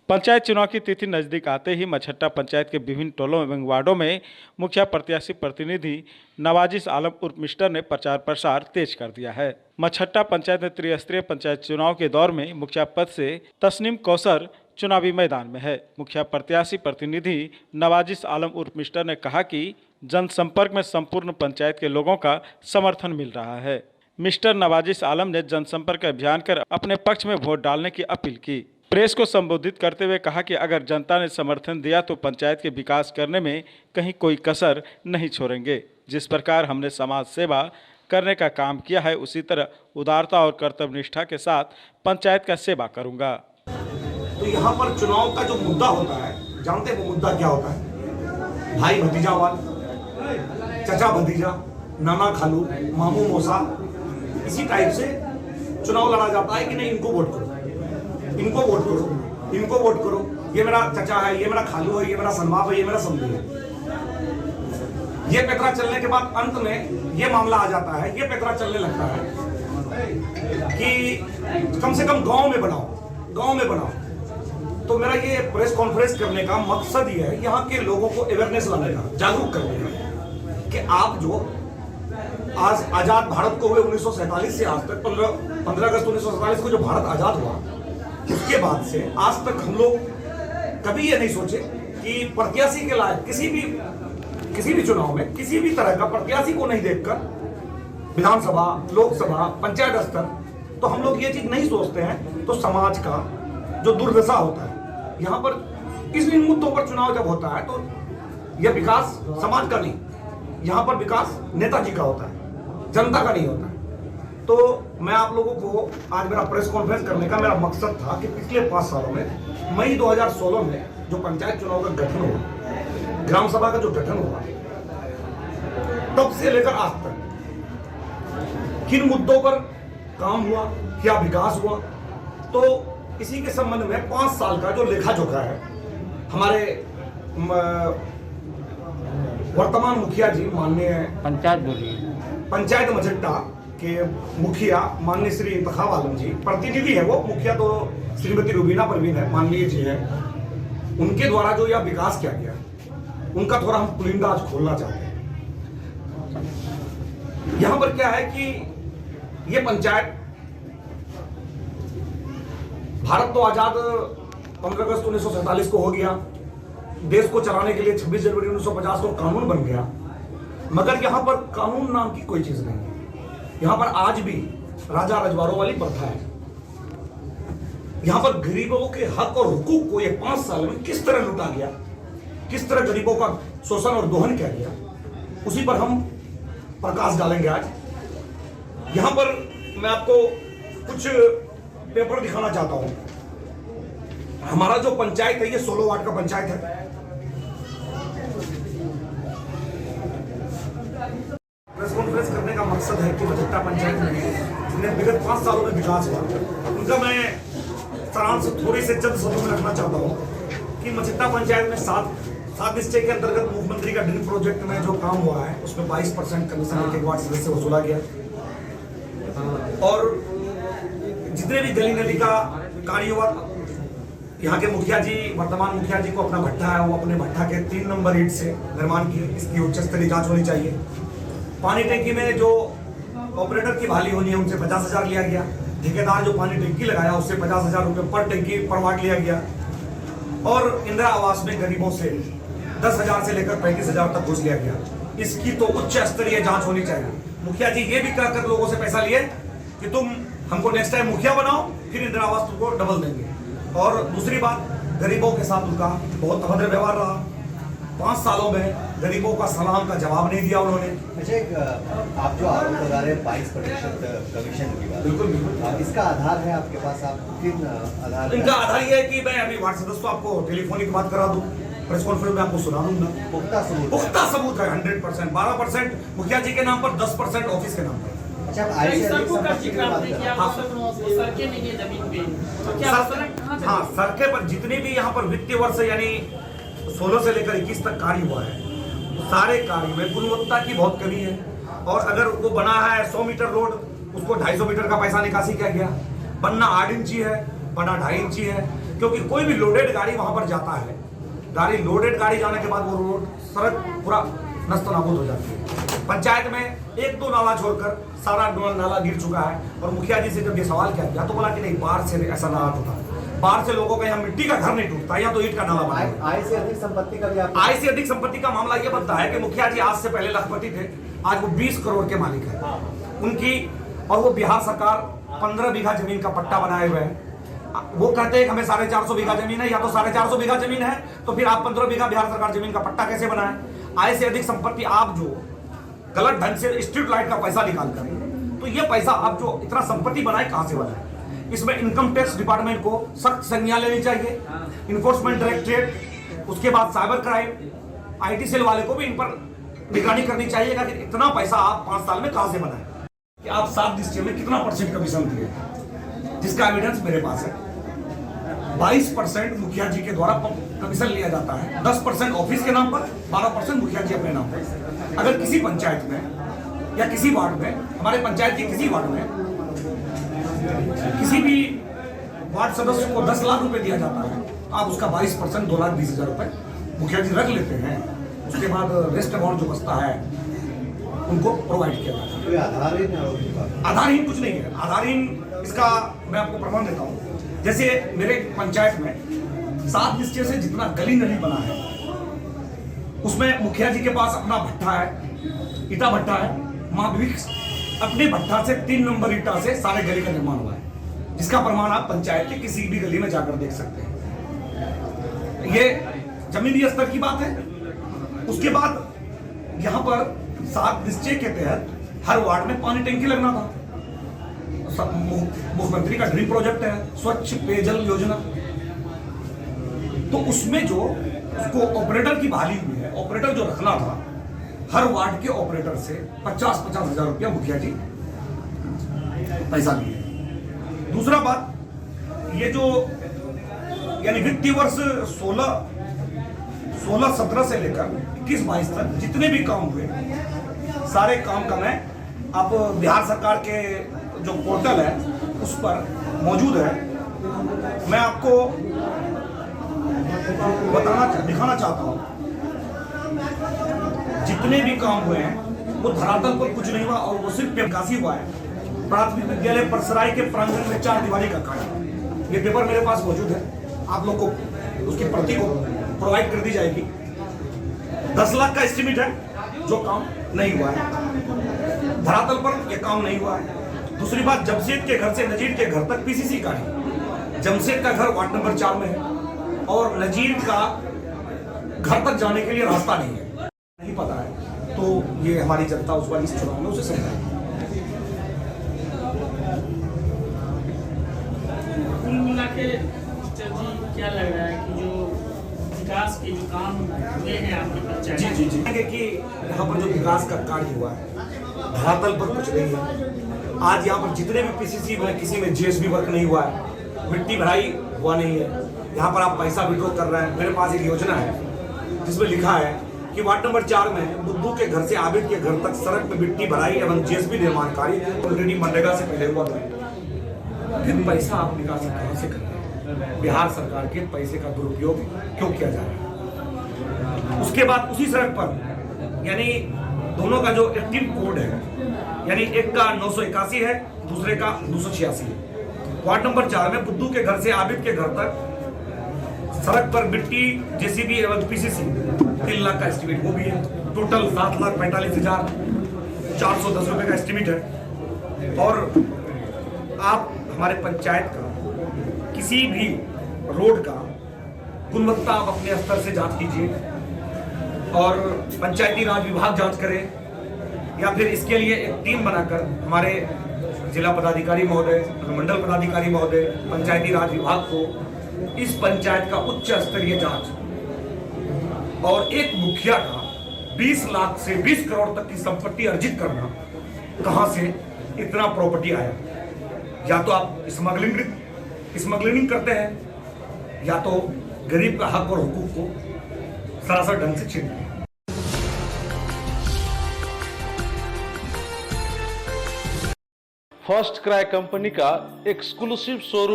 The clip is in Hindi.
पंचायत चुनाव की तिथि नजदीक आते ही मछट्टा पंचायत के विभिन्न टोलों एवं वार्डों में मुखिया प्रत्याशी प्रतिनिधि नवाजिश आलम उर्फ मिस्टर ने प्रचार प्रसार तेज कर दिया है। मछट्टा पंचायत में त्रिस्तरीय पंचायत चुनाव के दौर में मुखिया पद से तस्नीम कौसर चुनावी मैदान में है। मुखिया प्रत्याशी प्रतिनिधि नवाजिश आलम उर्फ मिस्टर ने कहा कि जनसंपर्क में संपूर्ण पंचायत के लोगों का समर्थन मिल रहा है। मिस्टर नवाजिश आलम ने जनसंपर्क अभियान कर अपने पक्ष में वोट डालने की अपील की। प्रेस को संबोधित करते हुए कहा कि अगर जनता ने समर्थन दिया तो पंचायत के विकास करने में कहीं कोई कसर नहीं छोड़ेंगे। जिस प्रकार हमने समाज सेवा करने का काम किया है उसी तरह उदारता और कर्तव्यनिष्ठा के साथ पंचायत का सेवा करूंगा। तो यहाँ पर चुनाव का जो मुद्दा होता है, जानते हैं वो मुद्दा क्या होता है? भाई भतीजावाद, चचा भतीजा, नाना खालू, मामू मौसा, इसी टाइप से चुनाव लड़ा जाता है कि नहीं इनको वोट करो, इनको वोट करो, इनको वोट करो, ये मेरा चचा है, ये मेरा खालू है, ये मेरा सनबाप है, ये मेरा समधी है। ये पैतरा चलने के बाद अंत में ये मामला आ जाता है, ये पैतरा चलने लगता है कि कम से कम गांव में बनाओ, गांव में बनाओ। तो मेरा ये प्रेस कॉन्फ्रेंस करने का मकसद ये है यहाँ के लोगों को अवेयरनेस लाने का, जागरूक करने का कि आप जो आज आजाद भारत को हुए 1947 से आज तक 15 अगस्त 1947 को जो भारत आजाद हुआ, उसके बाद से आज तक हम लोग कभी ये नहीं सोचे कि प्रत्याशी के लायक किसी भी चुनाव में किसी भी तरह का प्रत्याशी को नहीं देखकर विधानसभा, लोकसभा, पंचायत स्तर, तो हम लोग ये चीज नहीं सोचते हैं। तो समाज का जो दुर्दशा होता है यहाँ पर इन मुद्दों पर चुनाव जब होता है तो यह विकास समाज का नहीं, यहाँ पर विकास नेताजी का होता है, जनता का नहीं होता है। तो मैं आप लोगों को आज मेरा प्रेस कॉन्फ्रेंस करने का मेरा मकसद था कि पिछले 5 सालों में मई 2016 में जो पंचायत चुनाव का गठन हुआ, ग्राम सभा का जो गठन हुआ, तब से लेकर आज तक किन मुद्दों पर काम हुआ, क्या विकास हुआ, तो इसी के संबंध में 5 साल का जो लेखा जोखा है हमारे वर्तमान मुखिया जी माननीय पंचायत मछट्टा के मुखिया माननीय श्री इंतखाब आलम जी, प्रतिनिधि है वो, मुखिया तो श्रीमती रुबीना परवीन है, माननीय जी है, उनके द्वारा जो यह विकास किया गया उनका थोड़ा हम पुलिंदा आज खोलना चाहते हैं। यहां पर क्या है कि ये पंचायत, भारत तो आजाद 15 अगस्त 1947 को हो गया, देश को चलाने के लिए 26 जनवरी 1950 को कानून बन गया, मगर यहां पर कानून नाम की कोई चीज नहीं है। यहाँ पर आज भी राजा रजवाड़ों वाली प्रथा है। यहाँ पर गरीबों के हक और हुकूक को ये 5 साल में किस तरह लूटा गया, किस तरह गरीबों का शोषण और दोहन किया गया, उसी पर हम प्रकाश डालेंगे आज। यहाँ पर मैं आपको कुछ पेपर दिखाना चाहता हूं। हमारा जो पंचायत है ये 16 वार्ड का पंचायत है। प्रेस कॉन्फ्रेंस करने का मकसद है कि मछट्टा पंचायत में जिन्हें विगत 5 सालों में विकास हुआ उनका मैं सारांश थोड़ी से चंद शब्दों में रखना चाहता हूँ कि मछट्टा पंचायत में 7 निश्चय के अंतर्गत मुख्यमंत्री का ड्रीम प्रोजेक्ट में जो काम हुआ है उसमें 22% कमीशन एक वार्ड सदस्य वसूला गया, और जितने भी गली नदी का कार्य हुआ, यहाँ के मुखिया जी, वर्तमान मुखिया जी को अपना भट्ठा है, वो अपने भट्ठा के 3 नंबर ईंट से निर्माण किए, इसकी उच्च स्तरीय जांच होनी चाहिए। पानी टंकी में जो ऑपरेटर की बहाली होनी है उनसे 50,000 लिया गया, ठेकेदार जो पानी टंकी लगाया उससे 50,000 रुपये पर टंकी पर वार्ड लिया गया, और इंदिरा आवास में गरीबों से 10,000 से लेकर 35,000 तक घूस लिया गया। इसकी तो उच्च स्तरीय जांच होनी चाहिए। मुखिया जी ये भी कहकर लोगों से पैसा लिए कि तुम हमको नेक्स्ट टाइम मुखिया बनाओ, फिर इंदिरा आवास तुमको डबल देंगे। और दूसरी बात, गरीबों के साथ उनका बहुत अभद्र व्यवहार रहा। 5 सालों में गरीबों का सलाम का जवाब नहीं दिया उन्होंने। अच्छा, आप जो आरोप लगा रहे हैं 22% कमीशन की बात, बिल्कुल इसका आधार है आपके पास? आप किन आधार? इनका आधार ये है कि मैं अभी वार्ड सदस्य को आपको टेलीफोनिक बात करा दूं, प्रेस कॉन्फ्रेंस में आपको सुना दूंगा। पुख्ता सबूत है 100%। 12% मुखिया जी के नाम पर, 10% ऑफिस के नाम पर। अच्छा, हाँ, सड़कें पर जितने भी यहाँ पर वित्तीय वर्ष यानी 16 से लेकर 21 तक कार्य हुआ है, सारे कार्य में गुणवत्ता की बहुत कमी है। और अगर वो बना है 100 मीटर रोड, उसको 250 मीटर का पैसा निकासी किया गया। बनना 8 इंची है, बना 2.5 इंची है। क्योंकि कोई भी लोडेड गाड़ी वहां पर जाता है, लोडेड गाड़ी जाने के बाद वो रोड सड़क पूरा नस्त नाबूद हो जाती है। पंचायत में एक दो नाला छोड़कर सारा नाला गिर चुका है। और मुखिया जी से जब ये सवाल किया तो बोला कि नहीं, बाढ़ से ऐसा नाला टूटा, बाढ़ से लोगों का यहाँ मिट्टी का घर नहीं टूटता, यहाँ तो ईंट का नाला बना है। आय से अधिक संपत्ति का भी आय से अधिक संपत्ति का मामला ये बनता है कि मुखिया जी आज से पहले लखपति थे, आज वो 20 करोड़ के मालिक है उनकी। और वो बिहार सरकार 15 बीघा जमीन का पट्टा बनाए हुए हैं। वो कहते हैं कि हमें 450 बीघा जमीन है, या तो 450 बीघा जमीन है तो फिर आप 15 बीघा बिहार सरकार जमीन का पट्टा कैसे बनाए? आय से अधिक संपत्ति आप जो गलत ढंग से स्ट्रीट लाइट का पैसा निकाल कर, तो ये पैसा आप जो इतना संपत्ति बनाए कहां से बनाए? इसमें इनकम टैक्स डिपार्टमेंट को सख्त संज्ञान लेनी चाहिए, इन्फोर्समेंट डायरेक्टरेट, उसके बाद साइबर क्राइम, IT सेल वाले को भी इन पर निगरानी करनी चाहिए कि इतना पैसा आप 5 साल में कहां से बनाए, कि आप 7 डिस्ट्रिक्ट में कितना % कमीशन दिए, जिसका एविडेंस मेरे पास है। 22% मुखिया जी के द्वारा कमीशन लिया जाता है, 10% ऑफिस के नाम पर, 12% मुखिया जी अपने नाम पर। अगर किसी पंचायत में या किसी वार्ड में, हमारे पंचायत के किसी वार्ड में किसी भी वार्ड सदस्य को 10 लाख रुपए दिया जाता है, तो आप उसका 22% 2,20,000 रुपए मुखिया जी रख लेते हैं। उसके बाद रेस्ट अमाउंट जो बचता है उनको प्रोवाइड किया जाता है। कोई आधारहीन है? आधारहीन कुछ नहीं है। आधारहीन इसका मैं आपको प्रमाण देता हूँ। जैसे मेरे पंचायत में 7 डिस्ट्रिक्ट से जितना गली नली बना है, उसमें मुखिया जी के पास अपना भट्टा है, ईटा भट्टा है। माँ विक्स अपने भट्टा से 3 नंबर ईटा से सारे गली का निर्माण हुआ है, जिसका प्रमाण आप पंचायत के किसी भी गली में जाकर देख सकते हैं। ये जमीनी स्तर की बात है। उसके बाद यहाँ पर 7 डिस्ट्रिक्ट के तहत हर वार्ड में पानी टंकी लगना था। मुख्यमंत्री का ड्रीम प्रोजेक्ट है स्वच्छ पेयजल योजना। तो उसमें जो उसको ऑपरेटर की बहाली हुई है, ऑपरेटर जो रखना था, हर वार्ड के ऑपरेटर से 50-50 हजार रुपया मुखिया जी पैसा लिए। दूसरा बात, ये जो यानी वित्तीय वर्ष 16-17 से लेकर 21-22 तक जितने भी काम हुए, सारे काम का मैं आप बिहार सरकार के जो पोर्टल है उस पर मौजूद है। मैं आपको दिखाना चाहता हूं। जितने भी काम हुए हैं वो धरातल पर कुछ नहीं हुआ, और वो सिर्फ निकासी हुआ है। प्राथमिक विद्यालय परसराय के प्रांगण में 4 दीवारी का कार्य, ये पेपर मेरे पास मौजूद है, आप लोग को उसकी प्रति को प्रोवाइड कर दी जाएगी। 10 लाख का एस्टिमेट है, जो काम नहीं हुआ है। धरातल पर यह काम नहीं हुआ है। दूसरी बात, जमशेद के घर से नजीर के घर तक PCC का है। जमशेद का घर वार्ड नंबर 4 में है और नजीर का घर तक जाने के लिए रास्ता नहीं है, नहीं पता है। तो ये हमारी जनता उस बार इस चुनाव में उसे समझाएगी। कुल मिला के जी क्या लग रहा है कि जो विकास के जो काम हुए हैं आपके पंचायत? जी कि यहाँ पर जो विकास का कार्य हुआ है, धरातल पर कुछ नहीं है। आज यहाँ पर जितने भी PCC में किसी में GSB वर्क नहीं हुआ है, मिट्टी भराई हुआ नहीं है। यहाँ पर आप पैसा विड्रॉ कर रहे हैं। मेरे पास एक योजना है जिसमें लिखा है कि वार्ड नंबर 4 में बुद्धू के घर से आबिद के घर तक सड़क में मिट्टी भराई एवं GSB निर्माण कार्य ऑलरेडी मनरेगा से पहले हुआ था। फिर पैसा आप निकासी कहाँ से कर रहे हैं? बिहार सरकार के पैसे का दुरुपयोग क्यों किया जा रहा है? उसके बाद उसी सड़क पर यानी दोनों का जो एक्टिव कोड है, यानी एक का 981 है, दूसरे का 286 है। वार्ड नंबर 4 में बुद्धू के घर से आबिद के घर तक सड़क पर मिट्टी JCB एवं PCC 3 लाख का एस्टिमेट वो भी है। टोटल 7,45,410 रुपए का एस्टिमेट है। और आप हमारे पंचायत का किसी भी रोड का गुणवत्ता आप अपने स्तर से जांच कीजिए, और पंचायती राज विभाग जांच करे, या फिर इसके लिए एक टीम बनाकर हमारे जिला पदाधिकारी महोदय, मंडल पदाधिकारी महोदय, पंचायती राज विभाग को इस पंचायत का उच्च स्तरीय जांच और एक मुखिया का 20 लाख से 20 करोड़ तक की संपत्ति अर्जित करना, कहां से इतना प्रॉपर्टी आया? या तो आप स्मगलिंग करते हैं, या तो गरीब का हक और हुकूक को सरासर ढंग से छीन। फर्स्ट क्राई कंपनी का एक्सक्लूसिव शोरूम